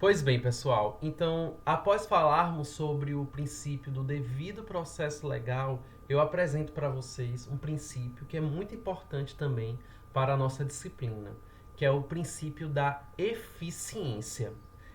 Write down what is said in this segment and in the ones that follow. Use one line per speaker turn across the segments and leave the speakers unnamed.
Pois bem, pessoal, então, após falarmos sobre o princípio do devido processo legal, eu apresento para vocês um princípio que é muito importante também para a nossa disciplina, que é o princípio da eficiência.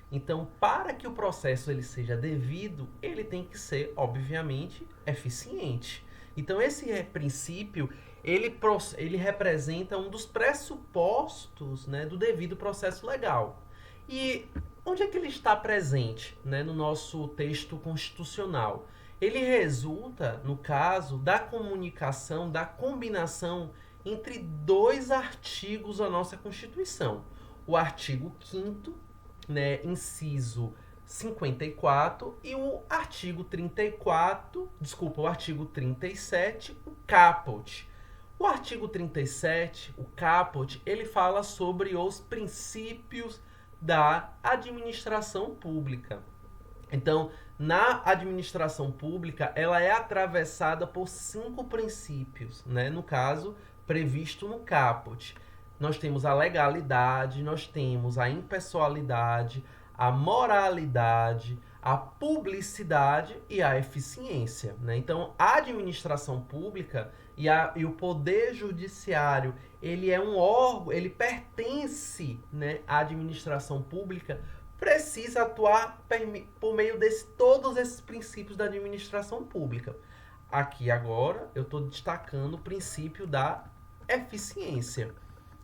Então, para que o processo ele seja devido, ele tem que ser, obviamente, eficiente. Então, esse princípio, ele representa um dos pressupostos, né, do devido processo legal. E onde é que ele está presente, né, no nosso texto constitucional? Ele resulta, no caso, da comunicação, da combinação entre dois artigos da nossa Constituição. O artigo 5º, né, inciso 54, e o artigo 34, desculpa, o artigo 37, o caput. O artigo 37, o caput, ele fala sobre os princípios da administração pública. Então, na administração pública, ela é atravessada por 5 princípios, né? No caso, previsto no caput. Nós temos a legalidade, nós temos a impessoalidade, a moralidade, a publicidade e a eficiência, né? Então, a administração pública e o poder judiciário, ele é um órgão, ele pertence, né, à administração pública, precisa atuar por meio de todos esses princípios da administração pública. Aqui agora eu estou destacando o princípio da eficiência.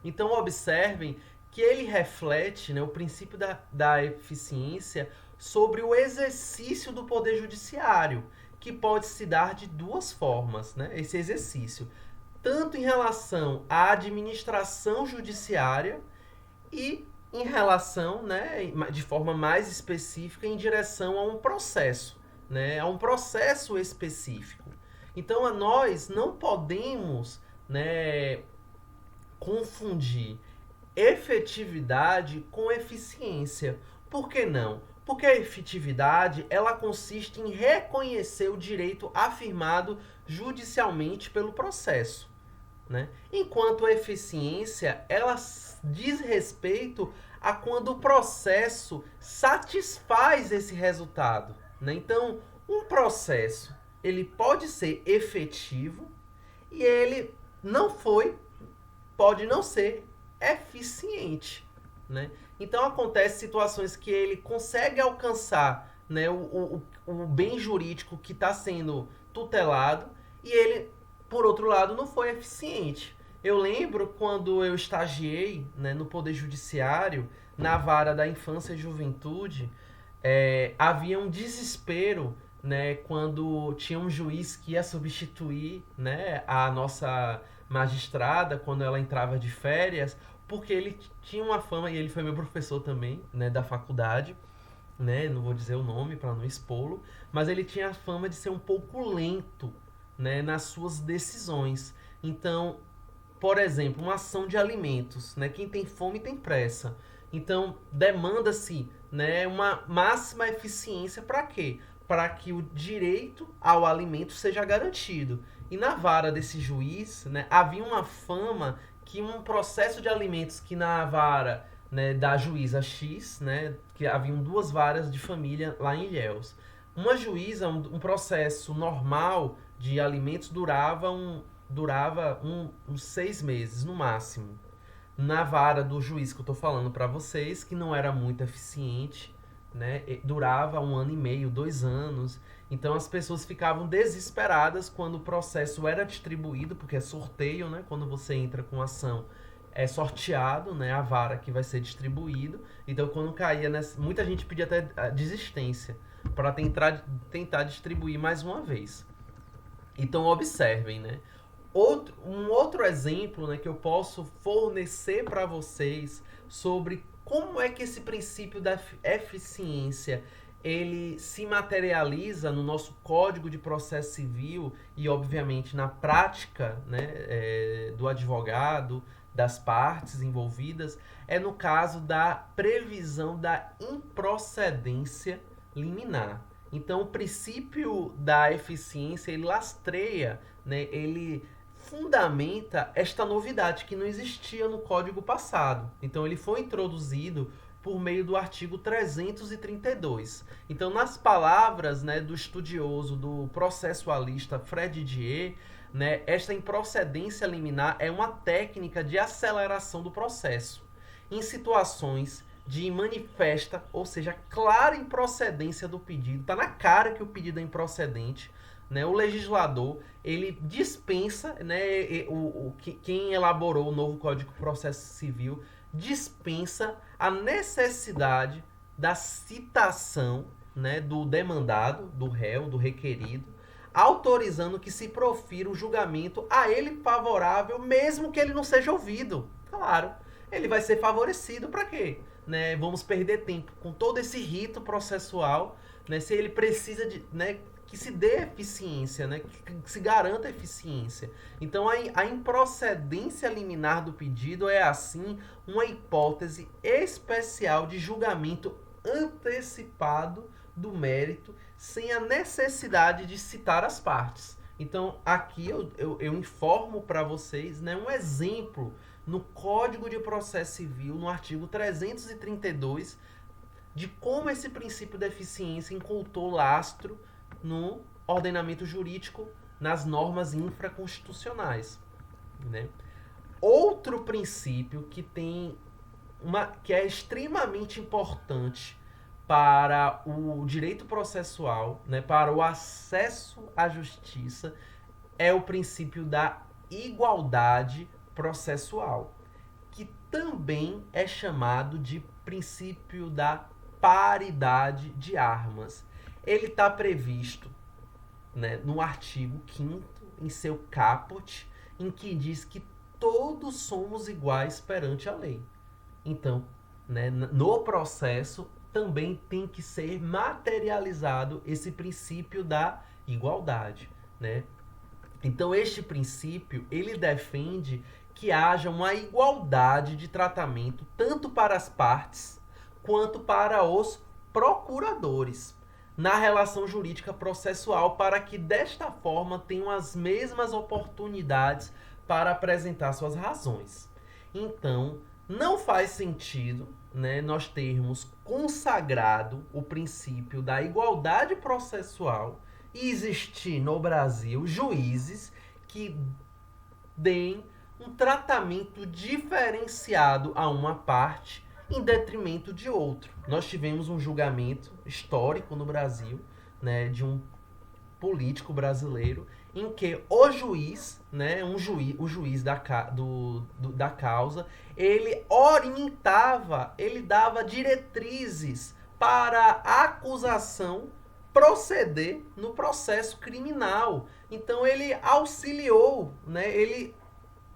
Então observem que ele reflete, né, o princípio da eficiência sobre o exercício do poder judiciário, que pode se dar de duas formas, né, esse exercício. Tanto em relação à administração judiciária e em relação, né, de forma mais específica, em direção a um processo, né, a um processo específico. Então, nós não podemos, né, confundir efetividade com eficiência. Por que não? Porque a efetividade, ela consiste em reconhecer o direito afirmado judicialmente pelo processo, né? Enquanto a eficiência, ela diz respeito a quando o processo satisfaz esse resultado, né? Então, um processo, ele pode ser efetivo e ele não foi, pode não ser eficiente, né? Então, acontece situações que ele consegue alcançar, né, o bem jurídico que está sendo tutelado e ele, por outro lado, não foi eficiente. Eu lembro quando eu estagiei, né, no Poder Judiciário, na vara da infância e juventude, havia um desespero, né, quando tinha um juiz que ia substituir, né, a nossa magistrada quando ela entrava de férias, porque ele tinha uma fama, e ele foi meu professor também, né, da faculdade, né, não vou dizer o nome para não expô-lo, mas ele tinha a fama de ser um pouco lento, né, nas suas decisões. Então, por exemplo, uma ação de alimentos, né? Quem tem fome tem pressa. Então, demanda-se, né, uma máxima eficiência para quê? Para que o direito ao alimento seja garantido. E na vara desse juiz, né, havia uma fama que um processo de alimentos que na vara, né, da juíza X, né, que haviam duas varas de família lá em Ilhéus. Uma juíza, um processo normal de alimentos durava uns 6 meses no máximo. Na vara do juiz que eu tô falando para vocês, que não era muito eficiente, né? Durava 1 ano e meio, 2 anos. Então as pessoas ficavam desesperadas quando o processo era distribuído, porque é sorteio, né? Quando você entra com ação, é sorteado, né? A vara que vai ser distribuído. Então quando caía nessa, muita gente pedia até a desistência para tentar distribuir mais uma vez. Então observem, né? Um outro exemplo, né, que eu posso fornecer para vocês sobre como é que esse princípio da eficiência ele se materializa no nosso Código de Processo Civil e, obviamente, na prática, né, do advogado, das partes envolvidas, é no caso da previsão da improcedência liminar. Então, o princípio da eficiência ele lastreia, né, ele fundamenta esta novidade que não existia no código passado. Então ele foi introduzido por meio do artigo 332. Então, nas palavras, né, do estudioso, do processualista Fred Dier, né, esta improcedência liminar é uma técnica de aceleração do processo em situações de manifesta, ou seja, clara improcedência do pedido. Está na cara que o pedido é improcedente. Né, o legislador ele dispensa, né, quem elaborou o novo Código de Processo Civil dispensa a necessidade da citação, né, do demandado, do réu, do requerido, autorizando que se profira o julgamento a ele favorável, mesmo que ele não seja ouvido. Claro, ele vai ser favorecido para quê? Né, vamos perder tempo com todo esse rito processual, né, se ele precisa de, né, que se dê eficiência, né, que se garanta eficiência. Então, a improcedência liminar do pedido é, assim, uma hipótese especial de julgamento antecipado do mérito, sem a necessidade de citar as partes. Então, aqui eu informo para vocês, né, um exemplo no Código de Processo Civil, no artigo 332, de como esse princípio da eficiência encontrou lastro no ordenamento jurídico, nas normas infraconstitucionais. Né? Outro princípio que é extremamente importante para o direito processual, né, para o acesso à justiça, é o princípio da igualdade processual, que também é chamado de princípio da paridade de armas. Ele está previsto, né, no artigo 5º, em seu caput, em que diz que todos somos iguais perante a lei. Então, né, no processo também tem que ser materializado esse princípio da igualdade. Né? Então, este princípio, ele defende que haja uma igualdade de tratamento tanto para as partes quanto para os procuradores na relação jurídica processual, para que desta forma tenham as mesmas oportunidades para apresentar suas razões. Então, não faz sentido, né, nós termos consagrado o princípio da igualdade processual e existir no Brasil juízes que deem um tratamento diferenciado a uma parte em detrimento de outro. Nós tivemos um julgamento histórico no Brasil, né, de um político brasileiro, em que o juiz, né, o juiz da causa, ele orientava, ele dava diretrizes para a acusação proceder no processo criminal. Então ele auxiliou, né, ele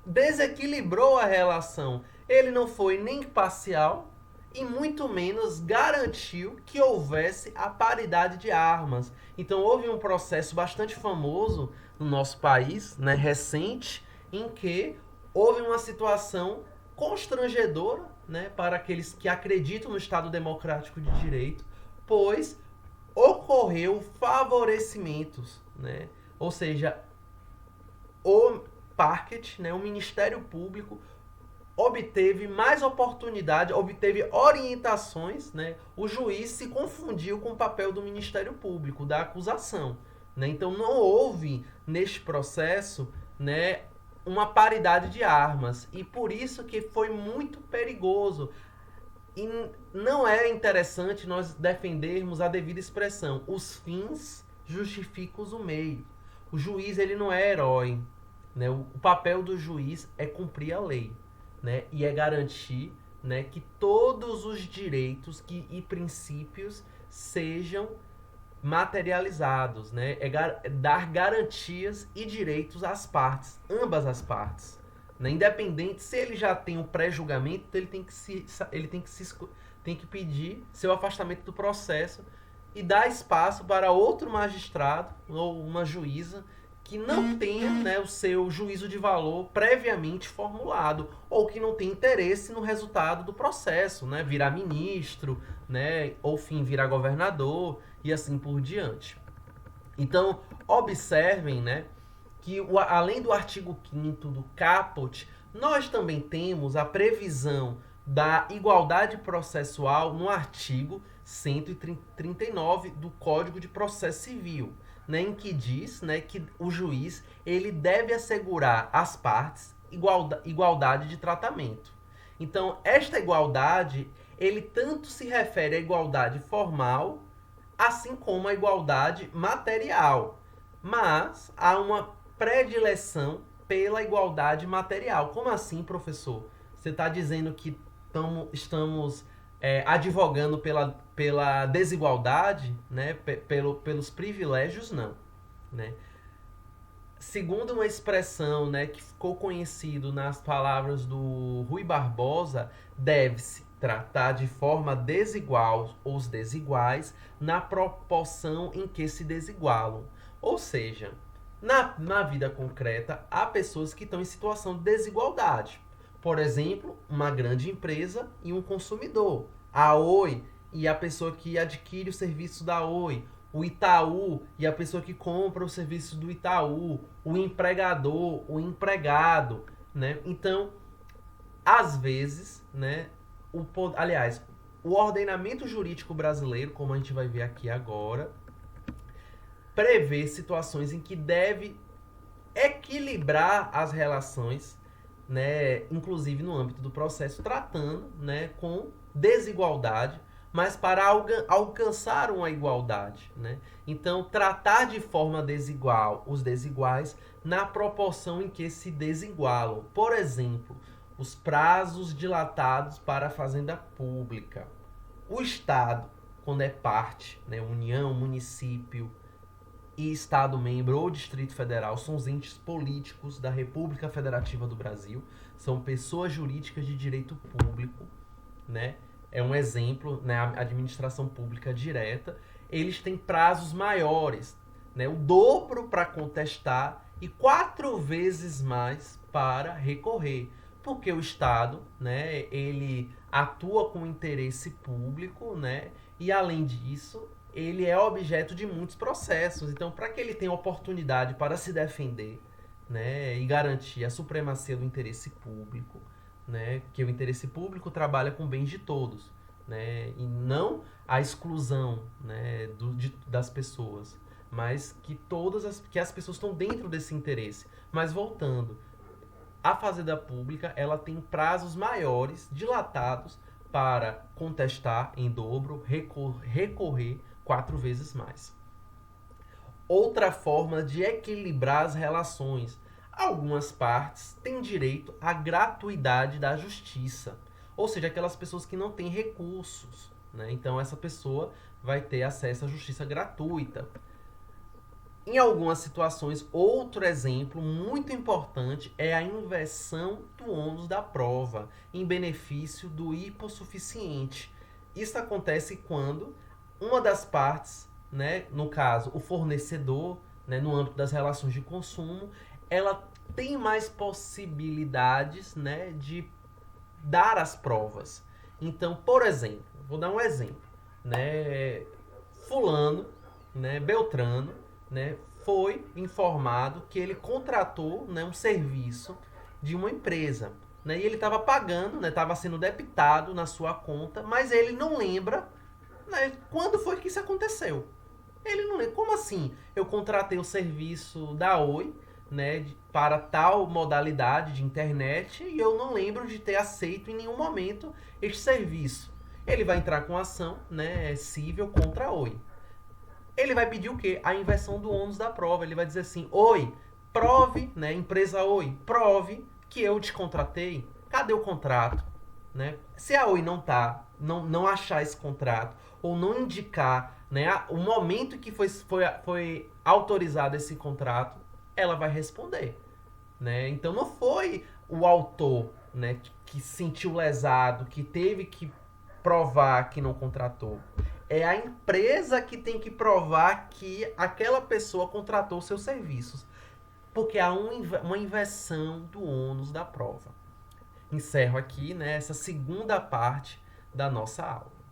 desequilibrou a relação. Ele não foi nem parcial e muito menos garantiu que houvesse a paridade de armas. Então houve um processo bastante famoso no nosso país, né, recente, em que houve uma situação constrangedora, né, para aqueles que acreditam no Estado Democrático de Direito, pois ocorreu favorecimentos, né? Ou seja, o parquet, né, o Ministério Público, obteve mais oportunidade, obteve orientações, né? O juiz se confundiu com o papel do Ministério Público, da acusação. Né? Então não houve neste processo, né, uma paridade de armas. E por isso que foi muito perigoso. E não é interessante nós defendermos a devida expressão. Os fins justificam o meio. O juiz, ele não é herói. Né? O papel do juiz é cumprir a lei. Né? E é garantir, né, que todos os direitos e princípios sejam materializados. Né? É dar garantias e direitos às partes, ambas as partes. Né? Independente se ele já tem um pré-julgamento, ele tem que pedir seu afastamento do processo e dar espaço para outro magistrado ou uma juíza que não tenha, né, o seu juízo de valor previamente formulado ou que não tenha interesse no resultado do processo, né, virar ministro, né, ou fim virar governador e assim por diante. Então, observem, né, que além do artigo 5º do caput, nós também temos a previsão da igualdade processual no artigo 139 do Código de Processo Civil, né, em que diz, né, que o juiz ele deve assegurar às partes igualdade de tratamento. Então, esta igualdade, ele tanto se refere à igualdade formal, assim como à igualdade material. Mas há uma predileção pela igualdade material. Como assim, professor? Você está dizendo que estamos advogando pela desigualdade, né? Pelos privilégios? Não. Né? Segundo uma expressão, né, que ficou conhecido nas palavras do Rui Barbosa, deve-se tratar de forma desigual os desiguais na proporção em que se desigualam. Ou seja, na vida concreta, há pessoas que estão em situação de desigualdade. Por exemplo, uma grande empresa e um consumidor. A Oi e a pessoa que adquire o serviço da Oi, o Itaú e a pessoa que compra o serviço do Itaú, o empregador, o empregado, né? Então, às vezes, né, o ordenamento jurídico brasileiro, como a gente vai ver aqui agora, prevê situações em que deve equilibrar as relações, né, inclusive no âmbito do processo, tratando, né, com desigualdade, mas para alcançar uma igualdade, né? Então, tratar de forma desigual os desiguais na proporção em que se desigualam. Por exemplo, os prazos dilatados para a fazenda pública. O Estado, quando é parte, né, União, município e Estado membro ou Distrito Federal, são os entes políticos da República Federativa do Brasil, são pessoas jurídicas de direito público, né? É um exemplo, né, a administração pública direta, eles têm prazos maiores, né, o dobro para contestar e 4 vezes mais para recorrer, porque o Estado, né, ele atua com interesse público, né, e além disso, ele é objeto de muitos processos. Então, para que ele tenha oportunidade para se defender, né, e garantir a supremacia do interesse público, né, que o interesse público trabalha com bens de todos, né, e não a exclusão, né, das pessoas, mas que as pessoas estão dentro desse interesse. Mas voltando, a fazenda pública ela tem prazos maiores, dilatados, para contestar em dobro, recorrer 4 vezes mais. Outra forma de equilibrar as relações. Algumas partes têm direito à gratuidade da justiça, ou seja, aquelas pessoas que não têm recursos, né? Então essa pessoa vai ter acesso à justiça gratuita. Em algumas situações, outro exemplo muito importante é a inversão do ônus da prova em benefício do hipossuficiente. Isso acontece quando uma das partes, né, no caso o fornecedor, né, no âmbito das relações de consumo, ela tem mais possibilidades, né, de dar as provas. Então, por exemplo, vou dar um exemplo, né, fulano, né, Beltrano, né, foi informado que ele contratou, né, um serviço de uma empresa, né, e ele estava pagando, né, estava sendo debitado na sua conta, mas ele não lembra, né, quando foi que isso aconteceu. Ele não lembra. Como assim? Eu contratei o serviço da Oi, né, para tal modalidade de internet e eu não lembro de ter aceito em nenhum momento este serviço. Ele vai entrar com ação, né, civil contra a Oi. Ele vai pedir o quê? A inversão do ônus da prova. Ele vai dizer assim: Oi, prove, né, empresa Oi, prove que eu te contratei. Cadê o contrato? Né? Se a Oi não achar esse contrato ou não indicar, né, o momento que foi autorizado esse contrato, ela vai responder. Né? Então não foi o autor, né, que se sentiu lesado, que teve que provar que não contratou. É a empresa que tem que provar que aquela pessoa contratou seus serviços. Porque há uma inversão do ônus da prova. Encerro aqui, né, essa segunda parte da nossa aula.